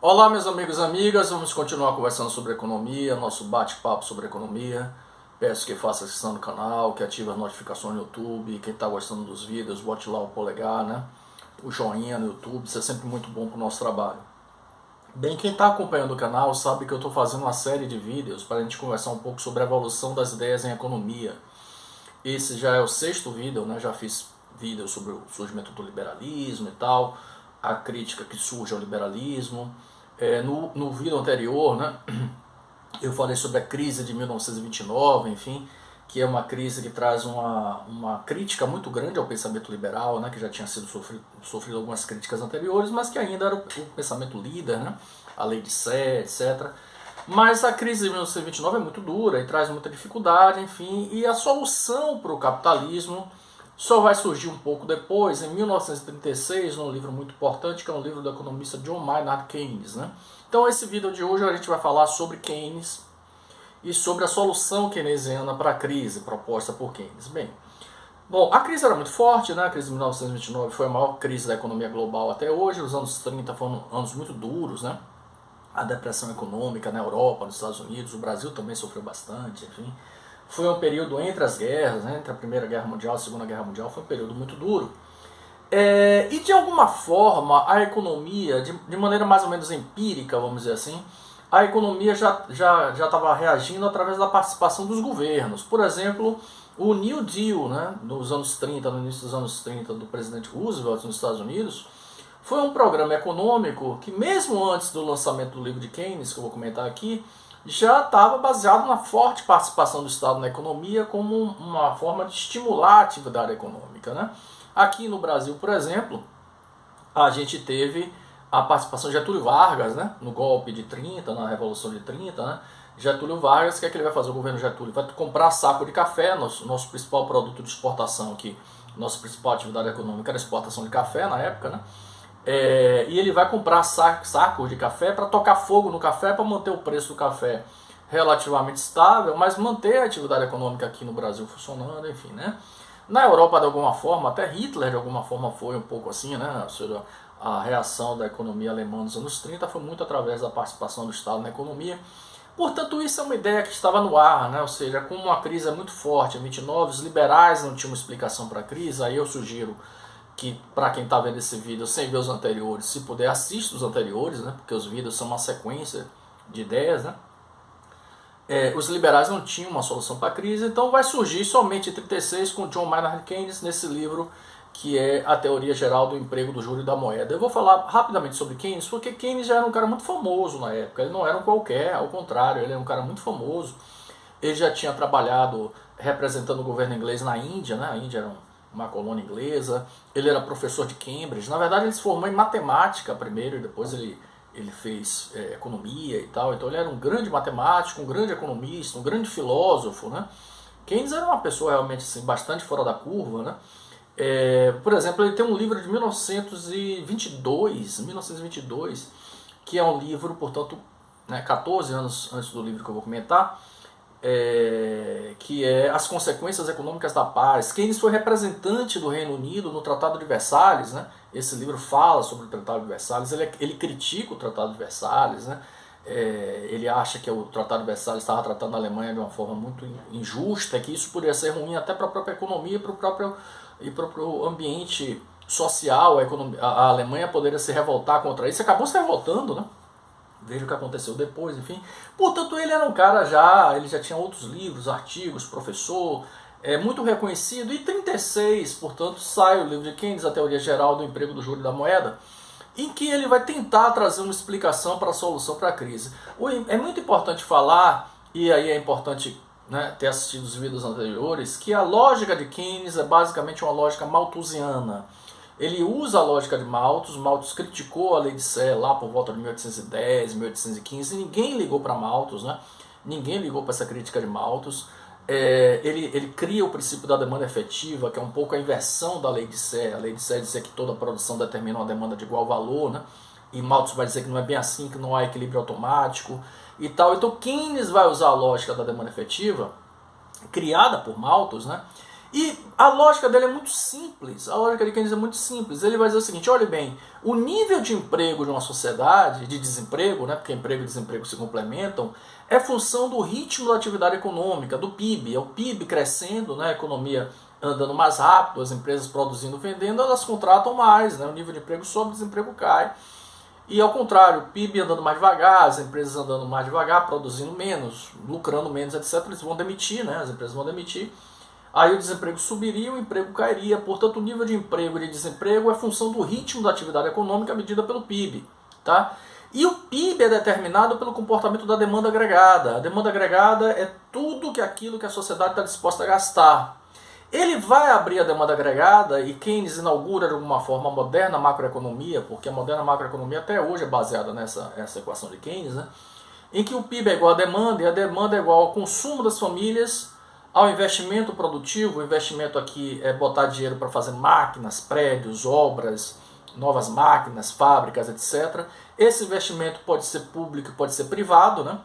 Olá, meus amigos e amigas, vamos continuar conversando sobre economia, nosso bate-papo sobre economia. Peço que faça inscrição no canal, que ative as notificações no YouTube. Quem está gostando dos vídeos, bote lá o polegar, né? O joinha no YouTube, isso é sempre muito bom para o nosso trabalho. Bem, quem está acompanhando o canal sabe que eu estou fazendo uma série de vídeos para a gente conversar um pouco sobre a evolução das ideias em economia. Esse já é o 6º vídeo, né? Já fiz vídeos sobre o surgimento do liberalismo e tal, a crítica que surge ao liberalismo. No vídeo anterior, né, eu falei sobre a crise de 1929, enfim, que é uma crise que traz uma crítica muito grande ao pensamento liberal, né, que já tinha sido sofrido algumas críticas anteriores, mas que ainda era o pensamento líder, né, a lei de Sé, etc. Mas a crise de 1929 é muito dura e traz muita dificuldade, enfim, e a solução para o capitalismo só vai surgir um pouco depois, em 1936, num livro muito importante, que é um livro do economista John Maynard Keynes, né? Então, esse vídeo de hoje a gente vai falar sobre Keynes e sobre a solução keynesiana para a crise proposta por Keynes. Bom, a crise era muito forte, né? A crise de 1929 foi a maior crise da economia global até hoje. Os anos 30 foram anos muito duros, né? A depressão econômica na Europa, nos Estados Unidos, o Brasil também sofreu bastante, enfim. Foi um período entre as guerras, né, entre a Primeira Guerra Mundial e a Segunda Guerra Mundial, foi um período muito duro. E de alguma forma a economia, de maneira mais ou menos empírica, vamos dizer assim, a economia já estava reagindo através da participação dos governos. Por exemplo, o New Deal, né, nos anos 30, no início dos anos 30, do presidente Roosevelt nos Estados Unidos, foi um programa econômico que, mesmo antes do lançamento do livro de Keynes, que eu vou comentar aqui, já estava baseado na forte participação do Estado na economia como uma forma de estimular a atividade econômica, né? Aqui no Brasil, por exemplo, a gente teve a participação de Getúlio Vargas, né? No golpe de 30, na Revolução de 30, né? Getúlio Vargas, o que é que ele vai fazer? O governo Getúlio vai comprar saco de café, nosso principal produto de exportação aqui, nossa principal atividade econômica era a exportação de café na época, né? E ele vai comprar sacos de café para tocar fogo no café, para manter o preço do café relativamente estável, mas manter a atividade econômica aqui no Brasil funcionando, enfim, né? Na Europa, de alguma forma, até Hitler de alguma forma foi um pouco assim, né? Ou seja, a reação da economia alemã nos anos 30 foi muito através da participação do Estado na economia. Portanto, isso é uma ideia que estava no ar, né? Ou seja, como uma crise é muito forte em 29, os liberais não tinham uma explicação para a crise, aí eu sugiro que, para quem está vendo esse vídeo sem ver os anteriores, se puder, assista os anteriores, né? Porque os vídeos são uma sequência de ideias, né? Os liberais não tinham uma solução para a crise, então vai surgir somente em 36 com John Maynard Keynes nesse livro que é A Teoria Geral do Emprego, do Juro e da Moeda. Eu vou falar rapidamente sobre Keynes, porque Keynes já era um cara muito famoso na época, ele não era um qualquer, ao contrário, ele era um cara muito famoso. Ele já tinha trabalhado representando o governo inglês na Índia, né? A Índia era uma colônia inglesa, ele era professor de Cambridge, na verdade ele se formou em matemática primeiro e depois ele fez economia e tal, então ele era um grande matemático, um grande economista, um grande filósofo, né? Keynes era uma pessoa realmente assim, bastante fora da curva, né? Por exemplo, ele tem um livro de 1922, que é um livro, portanto, né, 14 anos antes do livro que eu vou comentar, que é As Consequências Econômicas da Paz. Keynes foi representante do Reino Unido no Tratado de Versalhes, né? Esse livro fala sobre o Tratado de Versalhes, ele critica o Tratado de Versalhes, né? Ele acha que o Tratado de Versalhes estava tratando a Alemanha de uma forma muito injusta, que isso poderia ser ruim até para a própria economia para o próprio ambiente social. A Alemanha poderia se revoltar contra isso, acabou se revoltando, né? Veja o que aconteceu depois, enfim. Portanto, ele era um cara ele já tinha outros livros, artigos, professor, muito reconhecido. E em 36, portanto, sai o livro de Keynes, A Teoria Geral do Emprego, do Juro e da Moeda, em que ele vai tentar trazer uma explicação para a solução para a crise. É muito importante falar, e aí é importante, né, ter assistido os vídeos anteriores, que a lógica de Keynes é basicamente uma lógica malthusiana. Ele usa a lógica de Malthus. Malthus criticou a lei de Sé lá por volta de 1810, 1815, e ninguém ligou para Malthus, né? Ninguém ligou para essa crítica de Malthus. Ele cria o princípio da demanda efetiva, que é um pouco a inversão da lei de Sé. A lei de Sé dizia que toda produção determina uma demanda de igual valor, né? E Malthus vai dizer que não é bem assim, que não há equilíbrio automático e tal. Então Keynes vai usar a lógica da demanda efetiva, criada por Malthus, né? E a lógica dele é muito simples, a lógica de Keynes é muito simples. Ele vai dizer o seguinte, olhe bem, o nível de emprego de uma sociedade, de desemprego, né, porque emprego e desemprego se complementam, é função do ritmo da atividade econômica, do PIB. É o PIB crescendo, né, a economia andando mais rápido, as empresas produzindo, vendendo, elas contratam mais, né, o nível de emprego sobe, o desemprego cai. E ao contrário, o PIB andando mais devagar, as empresas andando mais devagar, produzindo menos, lucrando menos, etc., eles vão demitir, né, as empresas vão demitir. Aí o desemprego subiria, o emprego cairia. Portanto, o nível de emprego e de desemprego é função do ritmo da atividade econômica medida pelo PIB. Tá? E o PIB é determinado pelo comportamento da demanda agregada. A demanda agregada é tudo aquilo que a sociedade está disposta a gastar. Ele vai abrir a demanda agregada e Keynes inaugura de alguma forma a moderna macroeconomia, porque a moderna macroeconomia até hoje é baseada nessa equação de Keynes, né? Em que o PIB é igual à demanda e a demanda é igual ao consumo das famílias, ao investimento produtivo. O investimento aqui é botar dinheiro para fazer máquinas, prédios, obras, novas máquinas, fábricas, etc. Esse investimento pode ser público e pode ser privado, né?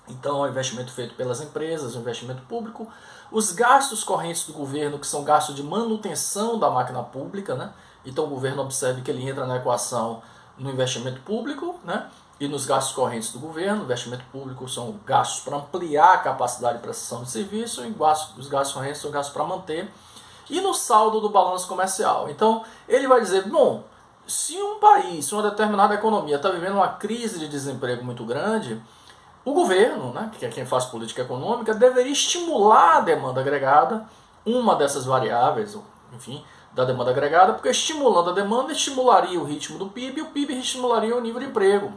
Então, é um investimento feito pelas empresas, um investimento público. Os gastos correntes do governo, que são gastos de manutenção da máquina pública, né? Então, o governo observe que ele entra na equação no investimento público, né? E nos gastos correntes do governo. Investimento público são gastos para ampliar a capacidade de prestação de serviço, e os gastos correntes são gastos para manter. E no saldo do balanço comercial. Então, ele vai dizer, bom, se um país, se uma determinada economia está vivendo uma crise de desemprego muito grande, o governo, né, que é quem faz política econômica, deveria estimular a demanda agregada, uma dessas variáveis, enfim, da demanda agregada, porque estimulando a demanda, estimularia o ritmo do PIB, e o PIB estimularia o nível de emprego.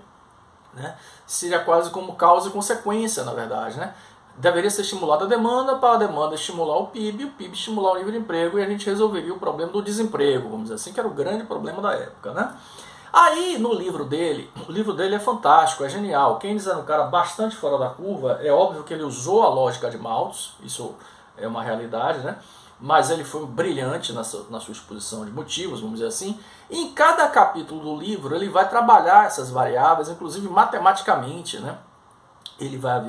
Né? Seria quase como causa e consequência, na verdade. Né? Deveria ser estimulada a demanda, para a demanda estimular o PIB estimular o nível de emprego, e a gente resolveria o problema do desemprego, vamos dizer assim, que era o grande problema da época. Né? Aí, no livro dele, o livro dele é fantástico, é genial. Keynes era um cara bastante fora da curva, é óbvio que ele usou a lógica de Malthus, isso é uma realidade, né? Mas ele foi brilhante na sua exposição de motivos, vamos dizer assim. E em cada capítulo do livro ele vai trabalhar essas variáveis, inclusive matematicamente, né? Ele vai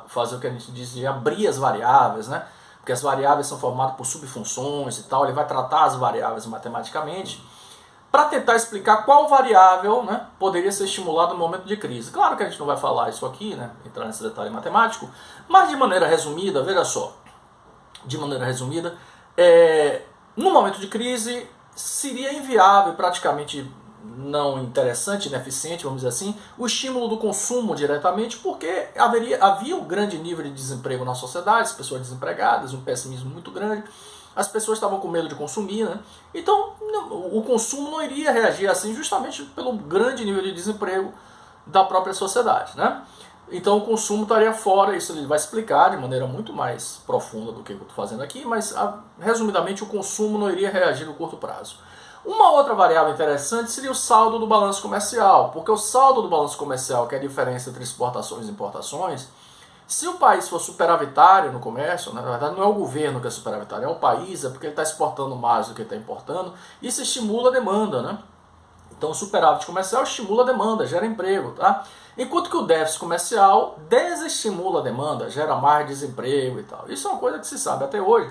fazer o que a gente diz de abrir as variáveis, né? Porque as variáveis são formadas por subfunções e tal. Ele vai tratar as variáveis matematicamente para tentar explicar qual variável, né, poderia ser estimulada no momento de crise. Claro que a gente não vai falar isso aqui, né, entrar nesse detalhe matemático, mas de maneira resumida, veja só, de maneira resumida, no momento de crise seria inviável, praticamente não interessante, ineficiente, vamos dizer assim, o estímulo do consumo diretamente, porque havia um grande nível de desemprego na sociedade, as pessoas desempregadas, um pessimismo muito grande, as pessoas estavam com medo de consumir, né? Então o consumo não iria reagir assim justamente pelo grande nível de desemprego da própria sociedade, né? Então o consumo estaria fora, isso ele vai explicar de maneira muito mais profunda do que eu estou fazendo aqui, mas resumidamente o consumo não iria reagir no curto prazo. Uma outra variável interessante seria o saldo do balanço comercial, porque o saldo do balanço comercial, que é a diferença entre exportações e importações, se o país for superavitário no comércio, na verdade não é o governo que é superavitário, é o país, é porque ele está exportando mais do que está importando, isso estimula a demanda, né? Então o superávit comercial estimula a demanda, gera emprego, tá? Enquanto que o déficit comercial desestimula a demanda, gera mais desemprego e tal. Isso é uma coisa que se sabe até hoje,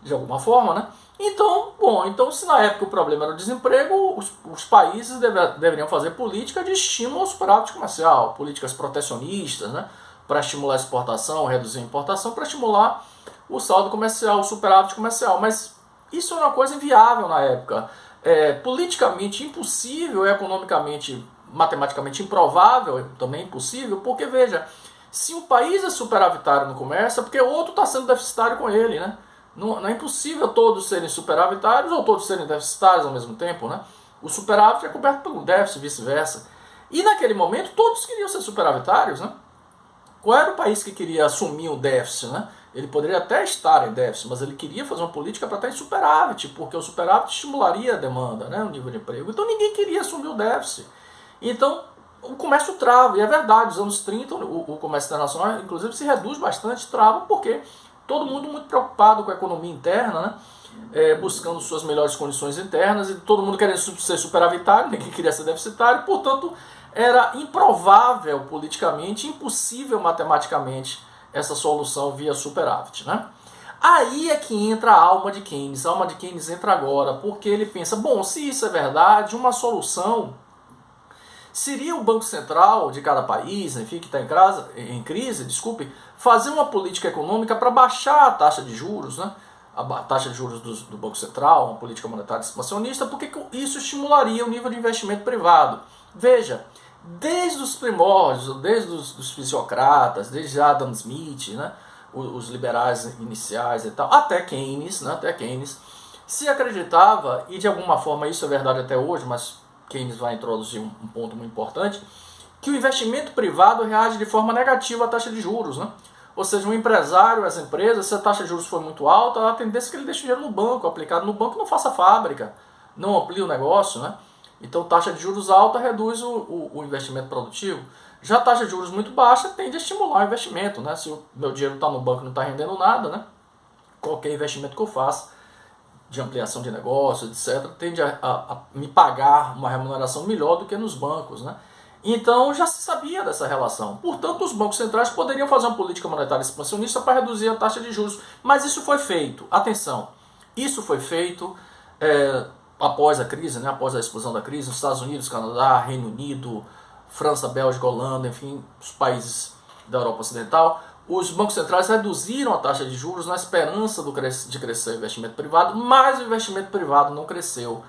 de alguma forma, né? Então se na época o problema era o desemprego, os países deveriam fazer política de estímulo ao superávit comercial, políticas protecionistas, né? Para estimular a exportação, reduzir a importação, para estimular o saldo comercial, o superávit comercial. Mas isso é uma coisa inviável na época. É politicamente impossível, economicamente, matematicamente improvável, também impossível, porque veja, se um país é superavitário no comércio, é porque o outro está sendo deficitário com ele, né? Não é impossível todos serem superavitários ou todos serem deficitários ao mesmo tempo, né? O superávit é coberto pelo déficit e vice-versa. E naquele momento todos queriam ser superavitários, né? Qual era o país que queria assumir o déficit, né? Ele poderia até estar em déficit, mas ele queria fazer uma política para estar em superávit, porque o superávit estimularia a demanda, né? O nível de emprego. Então ninguém queria assumir o déficit. Então o comércio trava, e é verdade, nos anos 30 o comércio internacional inclusive se reduz bastante, trava, porque todo mundo muito preocupado com a economia interna, né? Buscando suas melhores condições internas, e todo mundo querendo ser superavitário, ninguém queria ser deficitário, portanto era improvável politicamente, impossível matematicamente essa solução via superávit, né? Aí é que entra a alma de Keynes. A alma de Keynes entra agora, porque ele pensa, bom, se isso é verdade, uma solução seria o Banco Central de cada país, enfim, que está em crise, desculpe, fazer uma política econômica para baixar a taxa de juros, né? A taxa de juros do Banco Central, uma política monetária expansionista, porque isso estimularia o nível de investimento privado. Veja, desde os primórdios, desde os fisiocratas, desde Adam Smith, né? Os liberais iniciais e tal, até Keynes, né? Até Keynes, se acreditava, e de alguma forma isso é verdade até hoje, mas Keynes vai introduzir um ponto muito importante, que o investimento privado reage de forma negativa à taxa de juros, né? Ou seja, um empresário, as empresas, se a taxa de juros for muito alta, a tendência é que ele deixe o dinheiro no banco, aplicado no banco, não faça fábrica, não amplie o negócio, né? Então, taxa de juros alta reduz o investimento produtivo. Já a taxa de juros muito baixa tende a estimular o investimento, né? Se o meu dinheiro está no banco e não está rendendo nada, né? Qualquer investimento que eu faça, de ampliação de negócio, etc., tende a me pagar uma remuneração melhor do que nos bancos, né? Então já se sabia dessa relação. Portanto, os bancos centrais poderiam fazer uma política monetária expansionista para reduzir a taxa de juros. Mas isso foi feito. Atenção, isso foi feito após a crise, né? Após a explosão da crise, nos Estados Unidos, Canadá, Reino Unido, França, Bélgica, Holanda, enfim, os países da Europa Ocidental. Os bancos centrais reduziram a taxa de juros na esperança de crescer o investimento privado, mas o investimento privado não cresceu.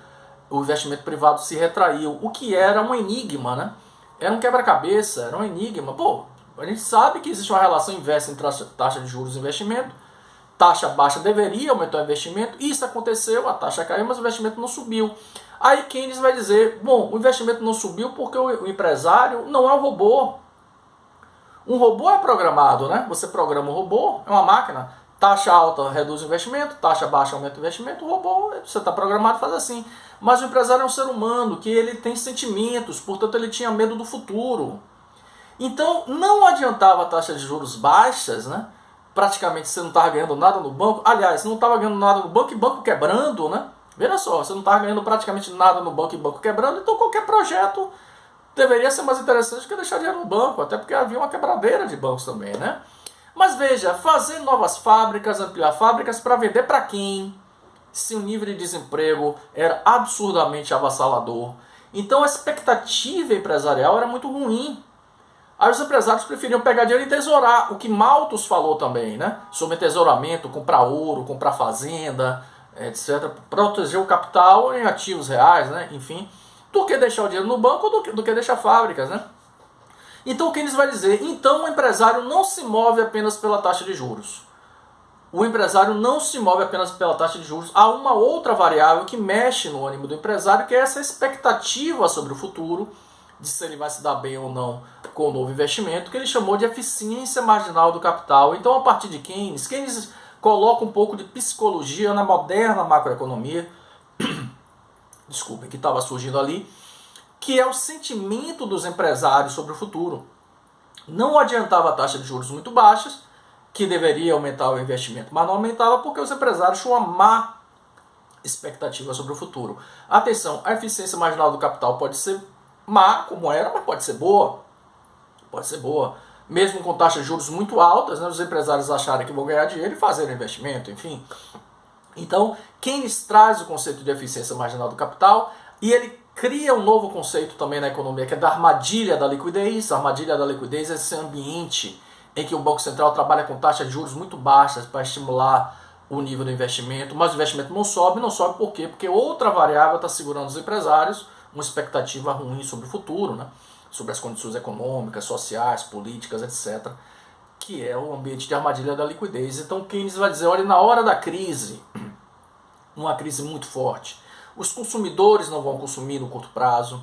O investimento privado se retraiu, o que era um enigma, né? Era um quebra-cabeça, era um enigma. Pô, a gente sabe que existe uma relação inversa entre taxa de juros e investimento. Taxa baixa deveria aumentar o investimento. Isso aconteceu, a taxa caiu, mas o investimento não subiu. Aí Keynes vai dizer, bom, o investimento não subiu porque o empresário não é um robô. Um robô é programado, né? Você programa um robô, é uma máquina. Taxa alta reduz o investimento, taxa baixa aumenta o investimento. O robô, você está programado, faz assim. Mas o empresário é um ser humano, que ele tem sentimentos, portanto ele tinha medo do futuro. Então não adiantava a taxa de juros baixas, né? Praticamente você não estava ganhando nada no banco. Aliás, não estava ganhando nada no banco e banco quebrando, né? Veja só, você não estava ganhando praticamente nada no banco e banco quebrando, então qualquer projeto deveria ser mais interessante do que deixar dinheiro no banco, até porque havia uma quebradeira de bancos também, né? Mas veja, fazer novas fábricas, ampliar fábricas para vender para quem? Se o nível de desemprego era absurdamente avassalador. Então a expectativa empresarial era muito ruim. Aí os empresários preferiam pegar dinheiro e tesourar, o que Malthus falou também, né? Sobre tesouramento, comprar ouro, comprar fazenda, etc. Proteger o capital em ativos reais, né? Enfim, do que deixar o dinheiro no banco ou do que deixar fábricas, né? Então o Keynes vai dizer, então o empresário não se move apenas pela taxa de juros. O empresário não se move apenas pela taxa de juros. Há uma outra variável que mexe no ânimo do empresário, que é essa expectativa sobre o futuro, de se ele vai se dar bem ou não com o novo investimento, que ele chamou de eficiência marginal do capital. Então, a partir de Keynes coloca um pouco de psicologia na moderna macroeconomia, desculpem, que estava surgindo ali, que é o sentimento dos empresários sobre o futuro. Não adiantava a taxa de juros muito baixas, que deveria aumentar o investimento, mas não aumentava porque os empresários tinham uma má expectativa sobre o futuro. Atenção, a eficiência marginal do capital pode ser má, como era, mas pode ser boa. Pode ser boa. Mesmo com taxas de juros muito altas, né, os empresários acharem que vão ganhar dinheiro e fazerem investimento, enfim. Então, Keynes traz o conceito de eficiência marginal do capital e ele cria um novo conceito também na economia, que é da armadilha da liquidez. A armadilha da liquidez é esse ambiente em que o Banco Central trabalha com taxas de juros muito baixas para estimular o nível do investimento, mas o investimento não sobe por quê? Porque outra variável está segurando os empresários, uma expectativa ruim sobre o futuro, né? Sobre as condições econômicas, sociais, políticas, etc., que é o ambiente de armadilha da liquidez. Então Keynes vai dizer, olha, na hora da crise, uma crise muito forte, os consumidores não vão consumir no curto prazo,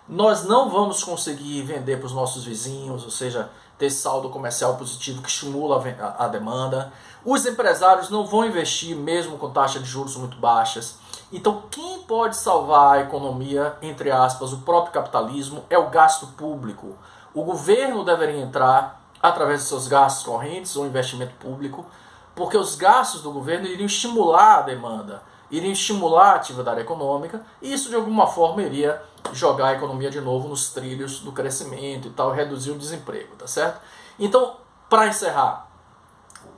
nós não vamos conseguir vender para os nossos vizinhos, ou seja, ter saldo comercial positivo que estimula a demanda. Os empresários não vão investir mesmo com taxas de juros muito baixas. Então quem pode salvar a economia, entre aspas, o próprio capitalismo, é o gasto público. O governo deveria entrar através dos seus gastos correntes ou investimento público, porque os gastos do governo iriam estimular a demanda, iriam estimular a atividade econômica, e isso de alguma forma iria jogar a economia de novo nos trilhos do crescimento e tal, reduzir o desemprego, tá certo? Então, para encerrar,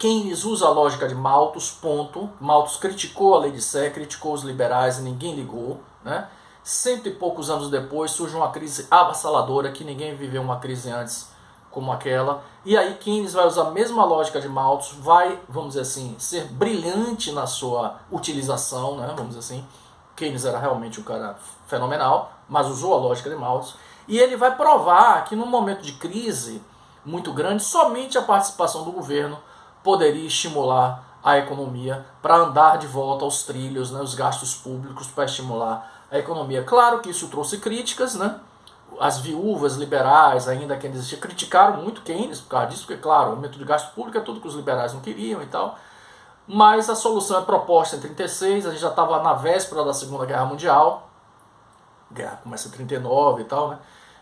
Keynes usa a lógica de Malthus, ponto. Malthus criticou a lei de Sé, criticou os liberais e ninguém ligou, né? 100 e poucos anos depois surge uma crise avassaladora, que ninguém viveu uma crise antes como aquela. E aí Keynes vai usar a mesma lógica de Malthus, vai, vamos dizer assim, ser brilhante na sua utilização, né? Vamos dizer assim. Keynes era realmente um cara fenomenal, mas usou a lógica de Malthus. E ele vai provar que num momento de crise muito grande, somente a participação do governo poderia estimular a economia para andar de volta aos trilhos, né, os gastos públicos para estimular a economia. Claro que isso trouxe críticas, né? As viúvas liberais, ainda que existiam, criticaram muito Keynes por causa disso, porque, claro, o aumento de gasto público é tudo que os liberais não queriam e tal. Mas a solução é proposta em 36, a gente já estava na véspera da Segunda Guerra Mundial, a guerra começa em 39 e tal, né?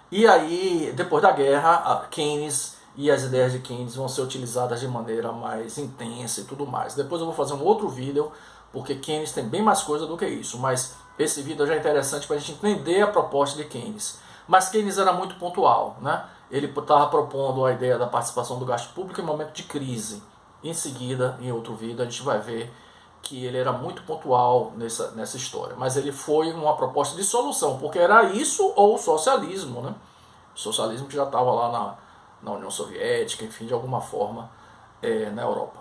E aí, depois da guerra, Keynes e as ideias de Keynes vão ser utilizadas de maneira mais intensa e tudo mais. Depois eu vou fazer um outro vídeo, porque Keynes tem bem mais coisa do que isso, mas esse vídeo já é interessante para a gente entender a proposta de Keynes. Mas Keynes era muito pontual, né? Ele estava propondo a ideia da participação do gasto público em momento de crise. Em seguida, em outro vídeo, a gente vai ver que ele era muito pontual nessa história. Mas ele foi uma proposta de solução, porque era isso ou o socialismo, né? O socialismo que já estava lá na União Soviética, enfim, de alguma forma, na Europa.